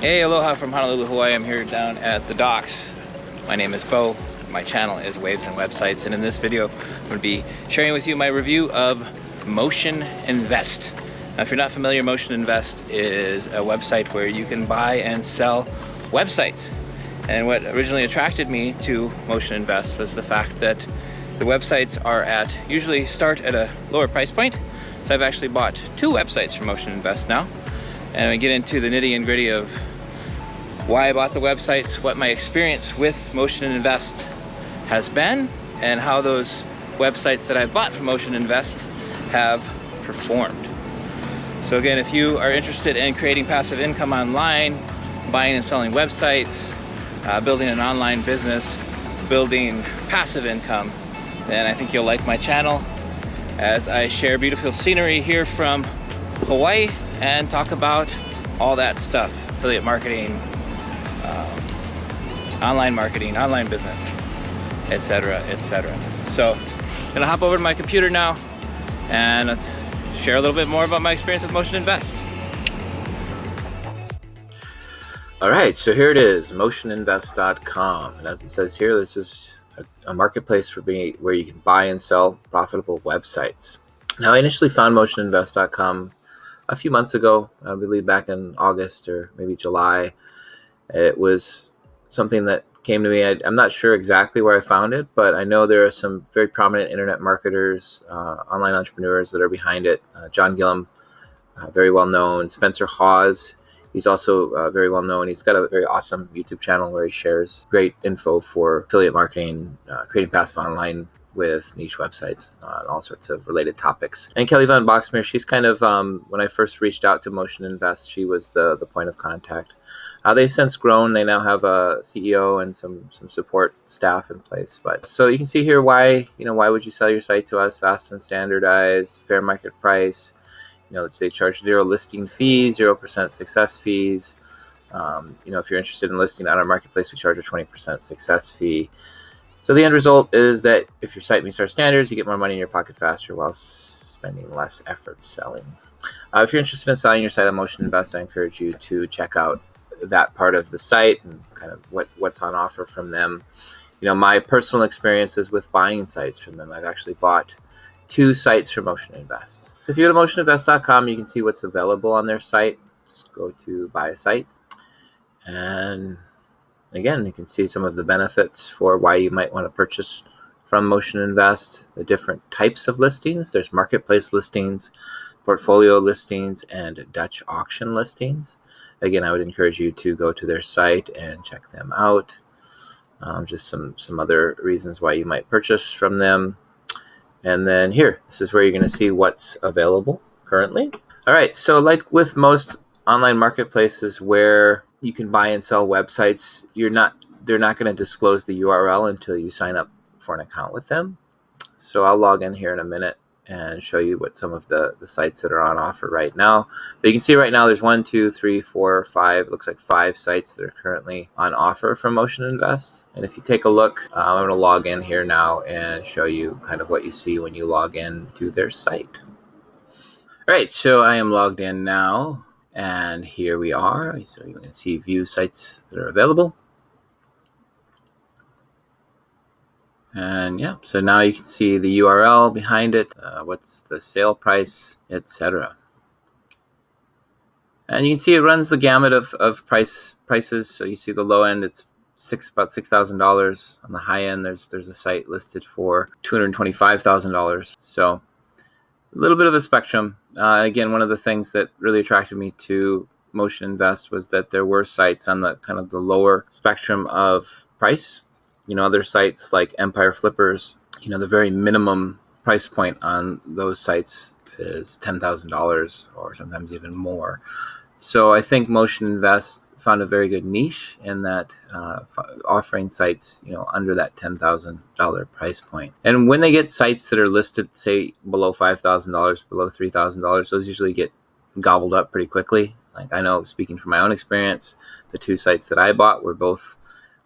Hey, aloha from Honolulu, Hawaii. I'm here down at the docks. My name is Bo. My channel is Waves and Websites, and in this video, I'm going to be sharing with you my review of Motioninvest. Now, if you're not familiar, Motioninvest is a website where you can buy and sell websites. And what originally attracted me to Motioninvest was the fact that the websites usually start at a lower price point. So I've actually bought 2 websites from Motioninvest now. And I get into the nitty and gritty of why I bought the websites, what my experience with Motioninvest has been, and how those websites that I bought from Motioninvest have performed. So again, if you are interested in creating passive income online, buying and selling websites, building an online business, building passive income, then I think you'll like my channel as I share beautiful scenery here from Hawaii and talk about all that stuff: affiliate marketing, online marketing, online business, etc., etc. So I'm gonna hop over to my computer now and share a little bit more about my experience with Motioninvest. All right, so here it is, Motioninvest.com, and as it says here, this is a marketplace where you can buy and sell profitable websites. Now, I initially found Motioninvest.com a few months ago, I believe back in August or maybe July. It was something that came to me. I'm not sure exactly where I found it, but I know there are some very prominent internet marketers, online entrepreneurs that are behind it. John Gillum, very well known. Spencer Hawes, he's also very well known. He's got a very awesome YouTube channel where he shares great info for affiliate marketing, creating passive online with niche websites, and all sorts of related topics. And Kelly Van Boxmeer, she's kind of, when I first reached out to Motioninvest, she was the point of contact. They've since grown. They now have a CEO and some support staff in place. But so you can see here why would you sell your site to us? Fast and standardized, fair market price. They charge 0 listing fees, 0% success fees. If you're interested in listing on our marketplace, we charge a 20% success fee. So the end result is that if your site meets our standards, you get more money in your pocket faster while spending less effort selling. If you're interested in selling your site on Motioninvest, I encourage you to check out that part of the site and kind of what's on offer from them. My personal experiences with buying sites from them, I've actually bought 2 sites from Motioninvest. So if you go to Motioninvest.com, you can see what's available on their site. Just go to buy a site, and again, you can see some of the benefits for why you might want to purchase from Motioninvest, the different types of listings. There's marketplace listings, portfolio listings, and Dutch auction listings. Again, I would encourage you to go to their site and check them out. Just some other reasons why you might purchase from them. And then here, this is where you're going to see what's available currently. All right, so like with most online marketplaces where you can buy and sell websites, they're not going to disclose the URL until you sign up for an account with them. So I'll log in here in a minute and show you what some of the sites that are on offer right now. But you can see right now there's 1, 2, 3, 4, 5, looks like 5 sites that are currently on offer from Motioninvest. And if you take a look, I'm going to log in here now and show you kind of what you see when you log in to their site. All right, so I am logged in now, and here we are. So you can see view sites that are available. And yeah, so now you can see the URL behind it, what's the sale price, etc. And you can see it runs the gamut of prices. So you see the low end, it's about $6,000. On the high end, there's a site listed for $225,000. So a little bit of a spectrum. Again, one of the things that really attracted me to Motioninvest was that there were sites on the kind of the lower spectrum of price. Other sites like Empire Flippers, the very minimum price point on those sites is $10,000 or sometimes even more. So I think Motioninvest found a very good niche in that, offering sites, under that $10,000 price point. And when they get sites that are listed, say below $5,000, below $3,000, those usually get gobbled up pretty quickly. Like I know, speaking from my own experience, the 2 sites that I bought were both,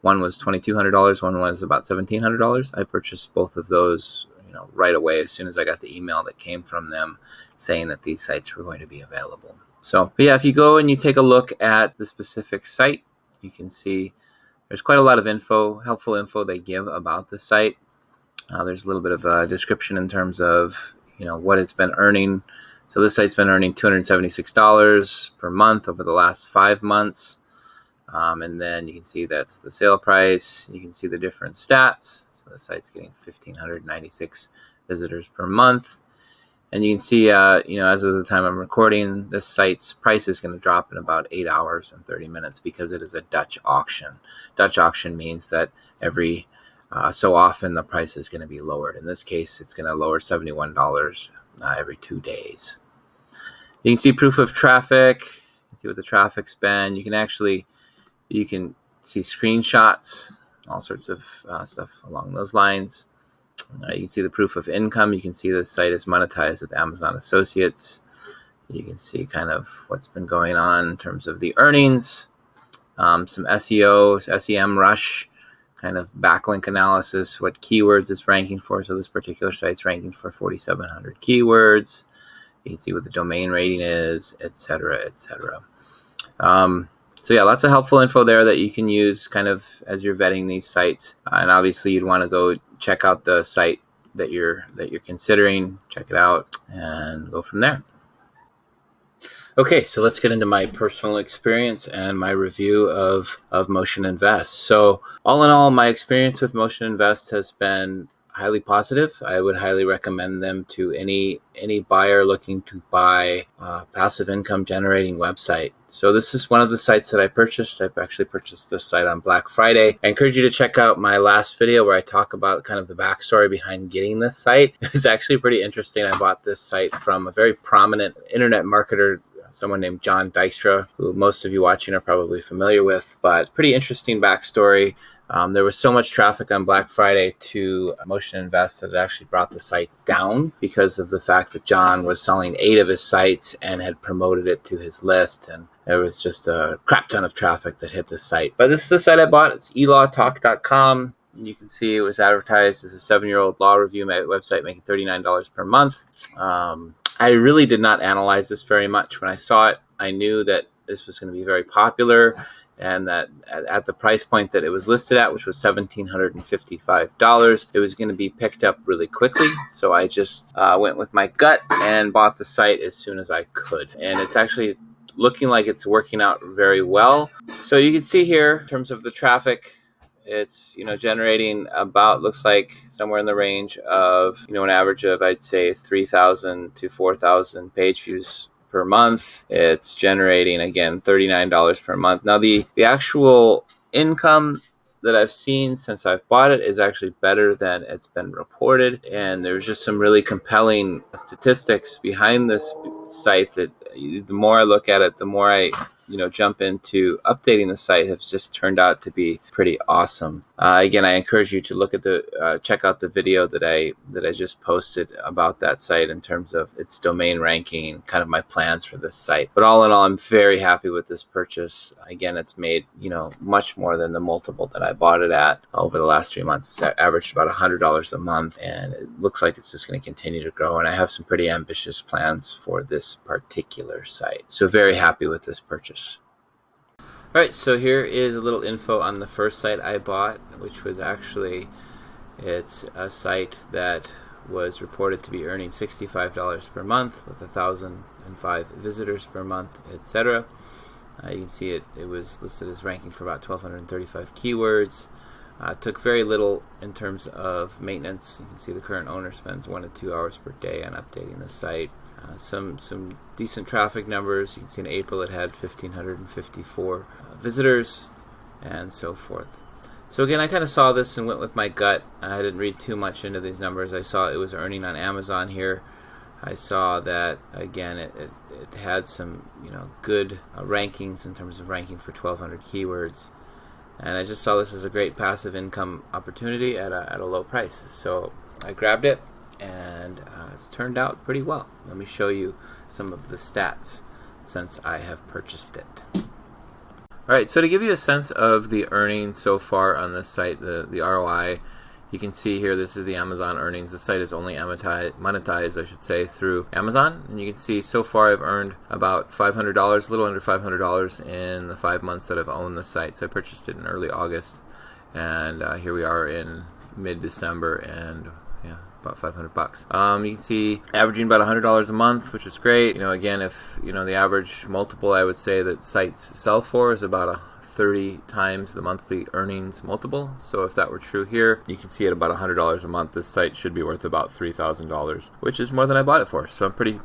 one was $2,200, one was about $1,700. I purchased both of those, right away as soon as I got the email that came from them saying that these sites were going to be available. So, but yeah, if you go and you take a look at the specific site, you can see there's quite a lot of info, helpful info they give about the site. There's a little bit of a description in terms of, what it's been earning. So this site's been earning $276 per month over the last 5 months. And then you can see that's the sale price. You can see the different stats. So the site's getting 1,596 visitors per month. And you can see, as of the time I'm recording, this site's price is going to drop in about 8 hours and 30 minutes because it is a Dutch auction. Dutch auction means that every so often the price is going to be lowered. In this case, it's going to lower $71 every 2 days. You can see proof of traffic. You can see what the traffic's been. You can see screenshots, all sorts of stuff along those lines. You can see the proof of income. You can see the site is monetized with Amazon Associates. You can see kind of what's been going on in terms of the earnings, some SEO, SEM rush, kind of backlink analysis, what keywords it's ranking for. So this particular site's ranking for 4,700 keywords. You can see what the domain rating is, etc., etc. So yeah, lots of helpful info there that you can use kind of as you're vetting these sites. And obviously you'd want to go check out the site that you're considering, check it out and go from there. Okay, so let's get into my personal experience and my review of Motioninvest. So all in all, my experience with Motioninvest has been highly positive. I would highly recommend them to any buyer looking to buy a passive income generating website. So this is one of the sites that I purchased. I've actually purchased this site on Black Friday. I encourage you to check out my last video where I talk about kind of the backstory behind getting this site. It's actually pretty interesting. I bought this site from a very prominent internet marketer, someone named John Dykstra, who most of you watching are probably familiar with, but pretty interesting backstory. There was so much traffic on Black Friday to Motioninvest that it actually brought the site down because of the fact that John was selling 8 of his sites and had promoted it to his list. And there was just a crap ton of traffic that hit the site. But this is the site I bought. It's elawtalk.com. You can see it was advertised as a 7-year-old law review website making $39 per month. I really did not analyze this very much. When I saw it, I knew that this was going to be very popular and that at the price point that it was listed at, which was $1,755, it was going to be picked up really quickly. So I just went with my gut and bought the site as soon as I could. And it's actually looking like it's working out very well. So you can see here in terms of the traffic, it's generating about, looks like somewhere in the range of an average of, I'd say, 3,000 to 4,000 page views per month. It's generating, again, $39 per month. Now the actual income that I've seen since I've bought it is actually better than it's been reported, and there's just some really compelling statistics behind this site that the more I look at it, the more I jump into updating the site, has just turned out to be pretty awesome. Again, I encourage you to look at check out the video that I just posted about that site in terms of its domain ranking, kind of my plans for this site. But all in all, I'm very happy with this purchase. Again, it's made much more than the multiple that I bought it at over the last 3 months. It's averaged about $100 a month, and it looks like it's just going to continue to grow. And I have some pretty ambitious plans for this particular site. So very happy with this purchase. All right, so here is a little info on the first site I bought, which was actually, it's a site that was reported to be earning $65 per month with 1,005 visitors per month, etc. You can see it was listed as ranking for about 1,235 keywords. Took very little in terms of maintenance. You can see the current owner spends 1 to 2 hours per day on updating the site. Some decent traffic numbers. You can see in April it had 1,554 visitors and so forth. So again, I kind of saw this and went with my gut. I didn't read too much into these numbers. I saw it was earning on Amazon here. I saw that, again, it had some good rankings in terms of ranking for 1,200 keywords. And I just saw this as a great passive income opportunity at a low price. So I grabbed it, and it's turned out pretty well. Let me show you some of the stats since I have purchased it. All right, so to give you a sense of the earnings so far on this site, the ROI, You can see here, this is the Amazon earnings. The site is only monetized, I should say, through Amazon. And you can see so far I've earned about $500, a little under $500 in the 5 months that I've owned the site. So I purchased it in early August, and here we are in mid-December, and yeah, about $500. You can see averaging about $100 a month, which is great. Again, if the average multiple I would say that sites sell for is about 30 times the monthly earnings multiple. So if that were true here, you can see at about $100 a month, this site should be worth about $3,000, which is more than I bought it for. So I'm pretty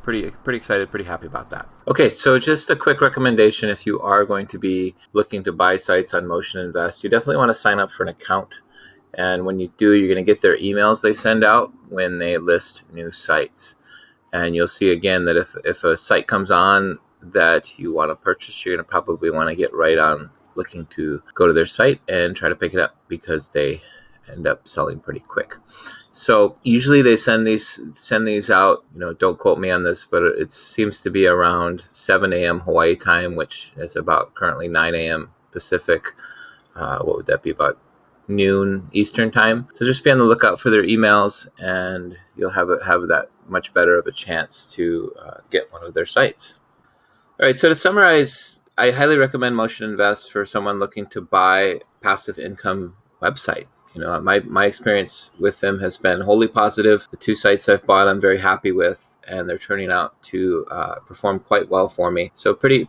excited, pretty happy about that. Okay, so just a quick recommendation: if you are going to be looking to buy sites on Motioninvest, you definitely want to sign up for an account. And when you do, you're going to get their emails they send out when they list new sites. And you'll see again that if a site comes on that you want to purchase, you're going to probably want to get right on looking to go to their site and try to pick it up, because they end up selling pretty quick. So usually they send these out, don't quote me on this, but it seems to be around 7 a.m. Hawaii time, which is about currently 9 a.m. Pacific. What would that be, about noon Eastern time? So just be on the lookout for their emails, and you'll have that much better of a chance to get one of their sites. All right, so to summarize, I highly recommend Motioninvest for someone looking to buy passive income website. My experience with them has been wholly positive. The 2 sites I've bought, I'm very happy with, and they're turning out to perform quite well for me. So pretty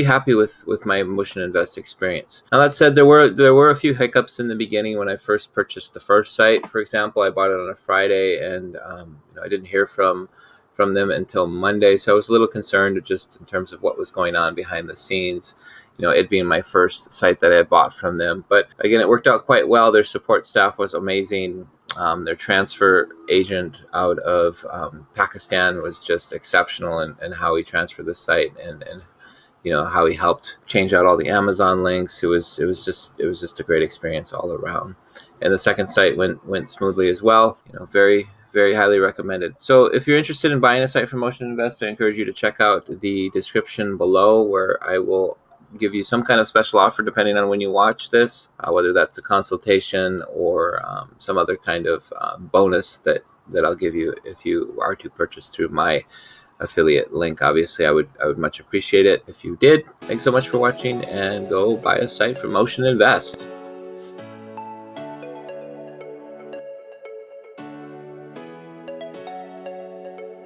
happy with my Motioninvest experience. Now that said, there were a few hiccups in the beginning when I first purchased the first site. For example, I bought it on a Friday, and I didn't hear from them until Monday. So I was a little concerned just in terms of what was going on behind the scenes, it being my first site that I had bought from them. But again, it worked out quite well. Their support staff was amazing. Their transfer agent out of Pakistan was just exceptional in how he transferred the site, and how he helped change out all the Amazon links. It was just a great experience all around. And the second site went smoothly as well. Very highly recommended. So if you're interested in buying a site from Motioninvest, I encourage you to check out the description below, where I will give you some kind of special offer depending on when you watch this, whether that's a consultation or some other kind of bonus that I'll give you if you are to purchase through my affiliate link. Obviously, I would much appreciate it if you did. Thanks so much for watching, and go buy a site from Motioninvest.